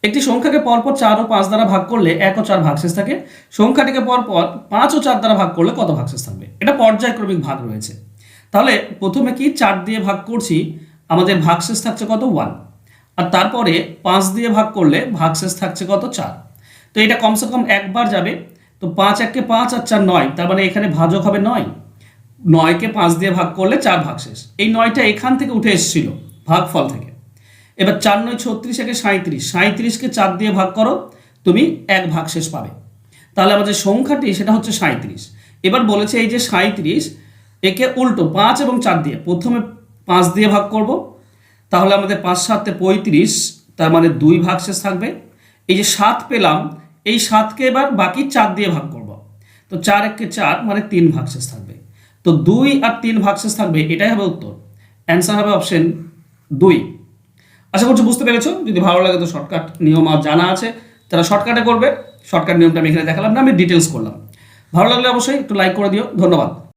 একটি সংখ্যাকে পরপর 4 ও 5 দ্বারা ভাগ করলে 1 ও 4 ভাগশেষ থাকে, সংখ্যাটিকে পরপর 5 ও 4 দ্বারা ভাগ করলে কত ভাগশেষ থাকবে? এটা পর্যায়ক্রমিক ভাগ রয়েছে। তাহলে প্রথমে কি 4 দিয়ে ভাগ করছি, আমাদের ভাগশেষ থাকছে কত? 1। আর তারপরে 5 দিয়ে ভাগ করলে ভাগশেষ থাকছে কত? 4। তো এটা কমসে কম একবার যাবে। তো 5 1 কে 5 আর 4 9, তার মানে এখানে ভাজক হবে 9। 9কে 5 দিয়ে ভাগ করলে 4 ভাগশেষ। এই 9টা এখান থেকে উঠে এসেছিল ভাগফল থেকে। এবার 4 9 36, একে 37, 37কে 4 দিয়ে ভাগ করো, তুমি 1 ভাগশেষ পাবে। তাহলে আমাদের সংখ্যাটি সেটা হচ্ছে 37। এবার বলেছে এই যে 37, একে উল্টো 5 এবং 4 দিয়ে, প্রথমে 5 দিয়ে ভাগ করব, তাহলে আমাদের 5 7 35, তার মানে 2 ভাগশেষ থাকবে। এই যে 7 পেলাম, এই 7কে এবার বাকি 4 দিয়ে ভাগ করব, তো 4 1 কে 4, মানে 3 ভাগশেষ থাকবে। তো 2 আর 3 ভাগশেষ থাকবে, এটাই হবে উত্তর। অ্যান্সার হবে অপশন 2। আশা করছি বুঝতে পেরেছো। যদি ভালো লাগে তো শর্টকাট নিয়ম আর জানা আছে, তারা শর্টকাটে করবে। শর্টকাট নিয়মটা আমি এখানে দেখালাম না, আমি ডিটেলস করলাম। ভালো লাগলে অবশ্যই একটু লাইক করে দিও। ধন্যবাদ।